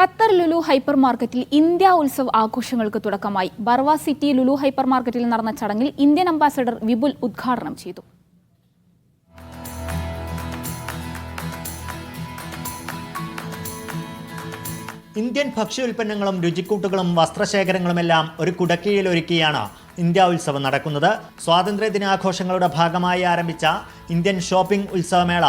Qatar Lulu hyper മാർക്കറ്റിൽ India Utsav ആഘോഷങ്ങൾക്ക് തുടക്കമായി. ബർവ സിറ്റി ലുലു ഹൈപ്പർ മാർക്കറ്റിൽ നടന്ന ചടങ്ങിൽ ഇന്ത്യൻ അംബാസഡർ വിപുൽ ഉദ്ഘാടനം ചെയ്തു. ഇന്ത്യൻ ഭക്ഷ്യോൽപ്പന്നങ്ങളും രുചിക്കൂട്ടുകളും വസ്ത്രശേഖരങ്ങളുമെല്ലാം ഒരു കുടക്കീഴിൽ ഒരുക്കിയാണ് ഇന്ത്യ ഉത്സവം നടക്കുന്നത്. സ്വാതന്ത്ര്യദിനാഘോഷങ്ങളുടെ ഭാഗമായി ആരംഭിച്ച ഇന്ത്യൻ ഷോപ്പിംഗ് ഉത്സവമേള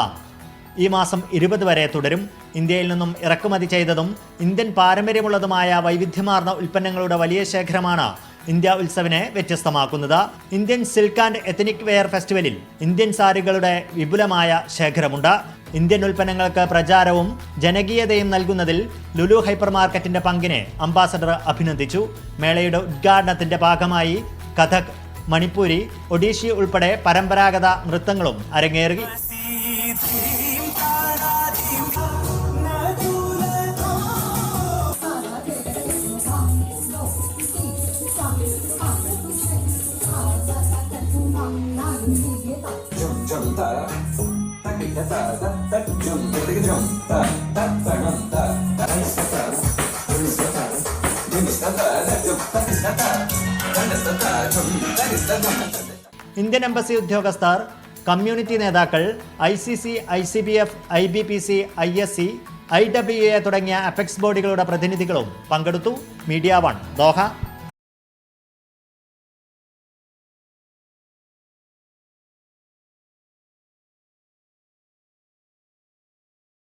ഈ മാസം 20 വരെ തുടരും. ഇന്ത്യയിൽ നിന്നും ഇറക്കുമതി ചെയ്തതും ഇന്ത്യൻ പാരമ്പര്യമുള്ളതുമായ വൈവിധ്യമാർന്ന ഉൽപ്പന്നങ്ങളുടെ വലിയ ശേഖരമാണ് ഇന്ത്യ ഉത്സവിനെ വ്യത്യസ്തമാക്കുന്നത്. Indian silk and ethnic wear ഫെസ്റ്റിവലിൽ ഇന്ത്യൻ സാരികളുടെ വിപുലമായ ശേഖരമുണ്ട്. ഇന്ത്യൻ ഉൽപ്പന്നങ്ങൾക്ക് പ്രചാരവും ജനകീയതയും നൽകുന്നതിൽ ലുലു ഹൈപ്പർ മാർക്കറ്റിന്റെ പങ്കിനെ അംബാസഡർ അഭിനന്ദിച്ചു. മേളയുടെ ഉദ്ഘാടനത്തിന്റെ ഭാഗമായി കഥക്, മണിപ്പൂരി, ഒഡീഷി ഉൾപ്പെടെ പരമ്പരാഗത നൃത്തങ്ങളും അരങ്ങേറി. ഇന്ത്യൻ എംബസി ഉദ്യോഗസ്ഥർ, കമ്മ്യൂണിറ്റി നേതാക്കൾ, ICC, ICBF, IBPC, ISC, IWA തുടങ്ങിയ അപെക്സ് ബോഡികളുടെ പ്രതിനിധികളും പങ്കെടുത്തു. Media 1 Doha.